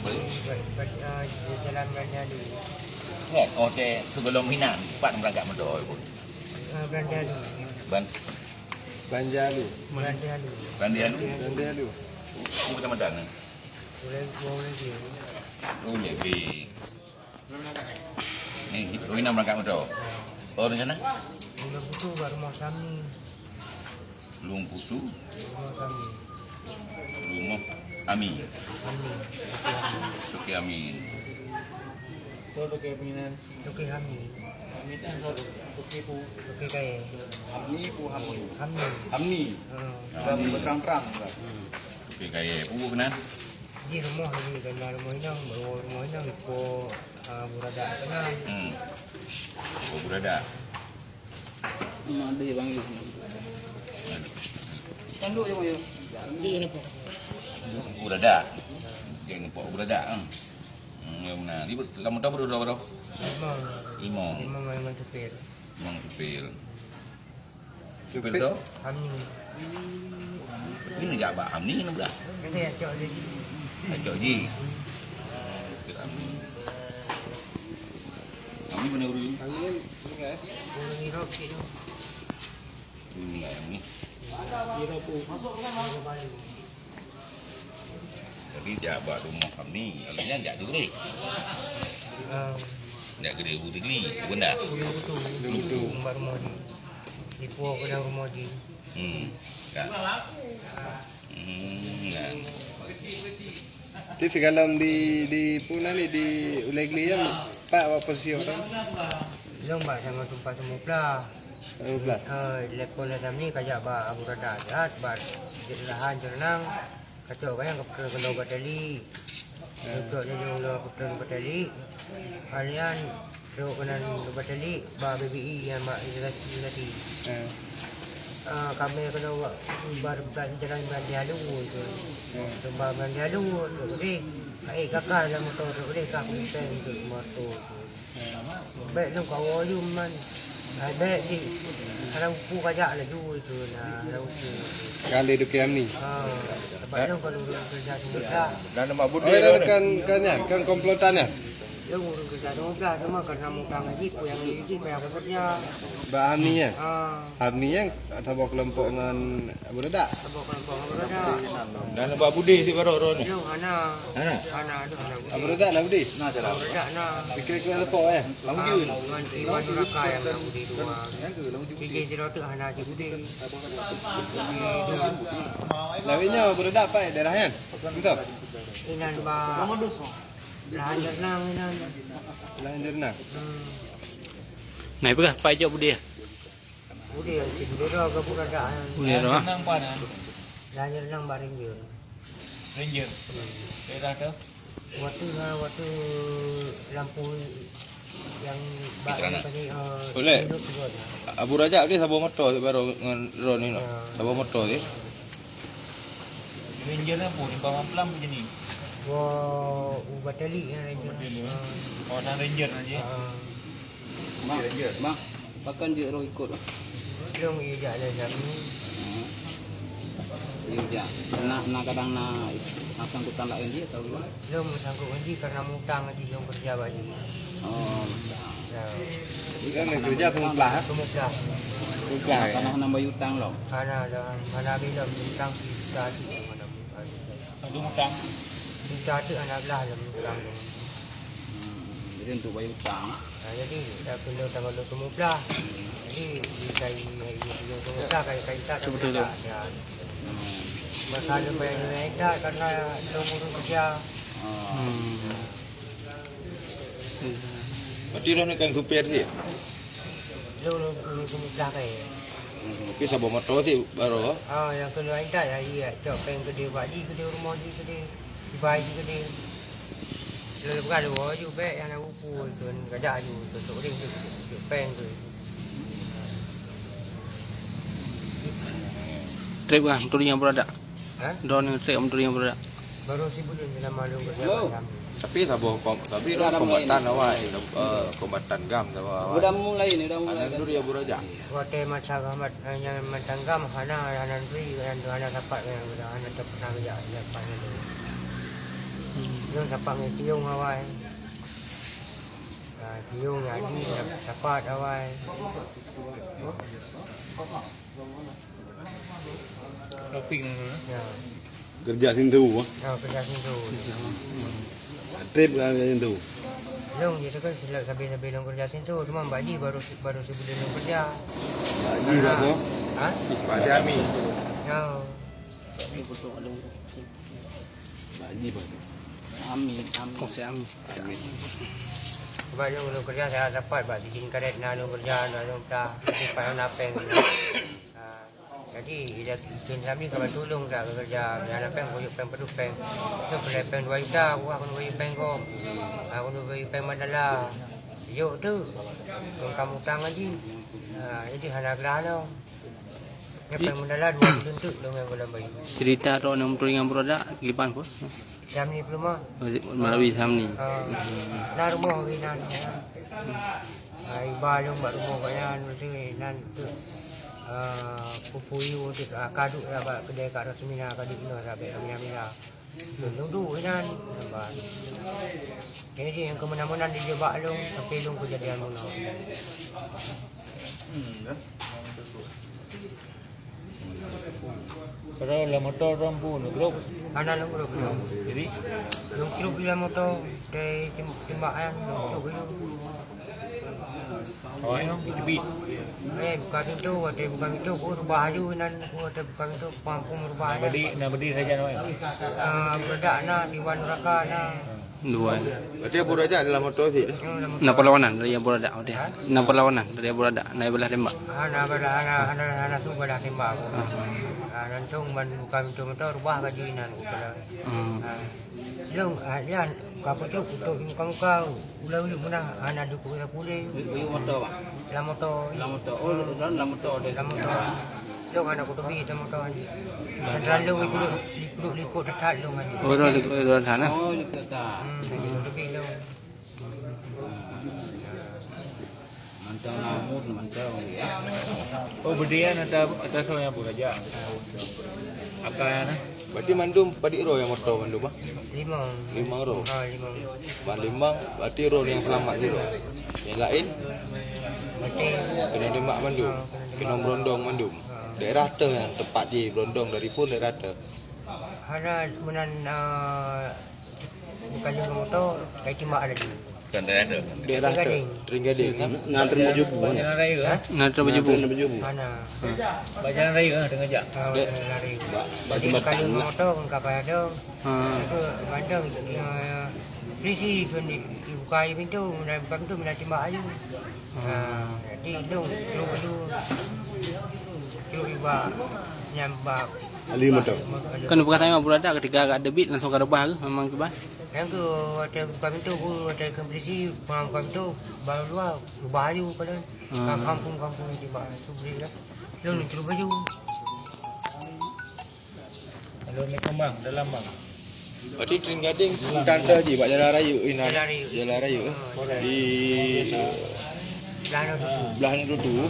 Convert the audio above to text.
Jalan Berandalu. Ingat, oh sebelum Minang, tempat berangkat motor pun. Berandalu. Banjalu. Berandalu. Bandialu, Banjalu. kecamatan ni. Boleh dia. Oh, lebih. Ni, Minang berangkat motor. Oh, rencana? Bulan Putu kat rumah kami. Belum Putu, Rumah kami. rumah Ami. Kami. Tuki Amin. Tukik kami. Tukik kaya. Hamni pu Hamni. Kami. Hamni. Dah berterang-terang. Tuki kaya. Pugu kenan? Di rumah ni kena rumah inang. Baru rumah inang ikut buradak kena. Oh, berada. Ada bang. Tanduk je moyo. Berada. Dia nampak berada. Yang mana? Ni lama dah berapa? Lima 5. memang supir. Memang supir. Supir tu? Kami. Ni nak jawab Amni ni pula. Kena ajak lagi. Ajak je. Supir Amni. Amni mana dulu? Angin ingat. Orang ni rok tu. Ini ayam ni. Jadi jawab rumah Amni. Kalau ni tak tu ni. Tak kena Tigli. Benda. Dulu umbar rumah ni. Di puak kena rumah ni. Tak. Kan. Di segalam di puna ni di Ulegli ya Pak apa posisi orang? Long ba sama tumpah semua pula. Belas. Lekon dalam ni kajak ba Abu Rada jahat ba jelahan jenang. Kacau kan yang kena batali. Untuk dia jauh putra batali. Kalian do kena batali ba BBI yang mak izati. Kami kena bar jalan Bandialu tu. Tempat Bandialu tu deh. Kakak dalam motor tu deh kak punten tu motor tu. Baik tu kau you man. Baik di. Kalau upu kajak lah tu tu nah upu. Kali du Hamni. Sebab tu kalau kerja semua. Dan nama Oh, kan komplotannya. Dia urus kerja semua cuma kerana muka ngaji ku yang ini banyak bekerja. Mbak Hamni ya. Hamni yang atau kelompok dengan Abu Rada. Sebab kelompok bekerja. Dan nama Budi si baru ni. Lu ana. Ana tu ana. Abu Rada lah Budi. Nah cara. Bekerja nah. Kira-kira lepo ya. Lamun Iwan Duraka yang di dua. Tiga zero tu ana je Budi. Lawinya Abu Rada apa ya daerahnya? Betul. Inan ba. Lahan jernang inan. Lahan jernang. Này bữa phải cho bữa đi. Budi si Budi ro ke bekerja. Bữa đi rồi. Nang mana? Lahan jernang baring je. Ranger. Daerah tu. Waktu lampu yang Kerana. bagi Boleh. Abu Rajab dia sabar motor baru dengan Ron ni. Sabar motor dia. Ranger apa? Di bawah pelam macam ni. Wah, batali yang ranger. Oh, nang Ranger aja. Mak, pakan je roh ikut lah. Long ija ada kami. Ya, nak kadang nak sangkutan lain dia tahu lah. Long sanggup ngaji karena mutang ngaji long kerja bagi. Oh, Ya. kan kerja semua lah. Kemudian Karena nambah hutang loh. mana bila mutang kita di mana mutang. Ada hutang. Kita tu anak lah dalam mutang. Jadi untuk bayar hutang. Jadi dah kena tanggal 20. Jadi dikai yang kemudian kai tak betul. Ya. Masalah bayar naik dah karena long urus kerja. Berarti dah nak supir dia. Long kemudian kai. Tapi sabar motor sih baru. Yang kena naik dah ya iya. Cok peng gede bagi gede rumah di gede. Dibai gede. Lalu bukan ada juga baik yang nak upu tu gajah tu tu ring tu peng tu. Trip kan, motor yang berada. Drone yang trip motor yang berada. Baru si Budin dalam malu kerja macam. Tapi tapi kombatan awak, kombatan gam awak. Udah mulai ni, udah mulai. Dulu dia Buraja. Waktu masa gamat yang mentanggam hana anan ri dan anak dapat yang udah anak tak pernah kerja yang pandai tu. Yung sapak ng tiyong away. Tiyong jadi dapat away. Ya. Kerja sintu. Kerja situ. Trip kerja sintu. Long dia kan sambil long kerja situ, cuma Mbak Di baru sebulan long kerja. Haji Pak tu. Ha? Pak Syami. Ya. Haji Pak tu. Kongsi Ami. Sebab long kerja saya dapat Mbak bikin karet long kerja long tak dipakai napeng. Jadi dia kami kalau tolong tak kerja anak peng koyok peng pedu peng tu peng 2 juta aku koyok peng kom aku koyok peng madala yo tu kamu tangan ji jadi hana grano ya peng madala 2 bulan tu dong yang dalam bayi Cerita tu yang dengan produk gipan pun. jam ni belum ah Melalui Samni. na rumah rinan ai ba long ba rumah kaya tu nan tu pupuyu untuk kaduk lah pak kedai kat Rasmina kaduk kena sampai Amina. Dulu kan nampak. Ini dia yang kemana-mana dia jebak long sampai long kejadian mana. Kalau lah motor orang pun grup. Mana long grup long. Jadi Long grup bila motor dari timbakan long grup long. awak yang lebih. Bukan itu, bukan itu, aku rubah aja nan, aku bukan itu, pun rubah aja. Nak berdiri saja awak. Berdak na, di Wanuraka na. Dua. Berarti Abu Raja dalam motor sih. Nak perlawanan dari Abu Radak dia. Nak perlawanan dari Abu Radak naik belah tembak. Anak tu belah tembak aku. Nantung bukan itu motor rubah kajian aku kalau. Long, yan, kapo tu untuk muka-muka, ulah-ulah mana, anak duk kita pulih. Uyu motor pak. La motor. Oh, dan la motor dia. La motor. Long anak aku tu pergi la motor ni. Terlalu ikut dekat long ni. Oh, dah sana. Oh, ikut tak. Tu pergi long. Mantau namun mantau ya. Oh, berdiri atas orang yang bekerja. Akan Berarti mandum padik ro yang motor mandum ah. 5 ro. 5. Ban limang berarti ro yang selamat ni ro. Yang lain Mati. kena tembak mandum. Kena berondong mandum. Daerah te yang tempat di berondong dari pun daerah te. Hana menan bukan yang motor, kayak cuma ada di. Dan ada. Daerah te Tringgading kan. Nganter menuju pun. Bajalan raya kan? Nak terus baju. Mana? Bajalan raya kan dengan jak. Lari. Bagi Jadi batang kalau lah. motor pun kapal ada. Ha. Itu bandang polisi pun dibuka pintu, dan buka pintu nak tembak aja. Jadi itu terus iba nyambak. Ali motor. Kan bukan tanya Abu Radak ketika agak debit langsung ke rebah ke memang ke bah. Yang tu ada buka pintu pun ada polisi buka pintu baru luar baju pada kampung tembak tu boleh lah. Lalu ni terus baju. Kalau ni kembang dalam bang. Berarti Tringgading tanda je Pak Jalan Raya ini. Jalan Raya. Jalan Raya. Di Lana tu. belah ni tu.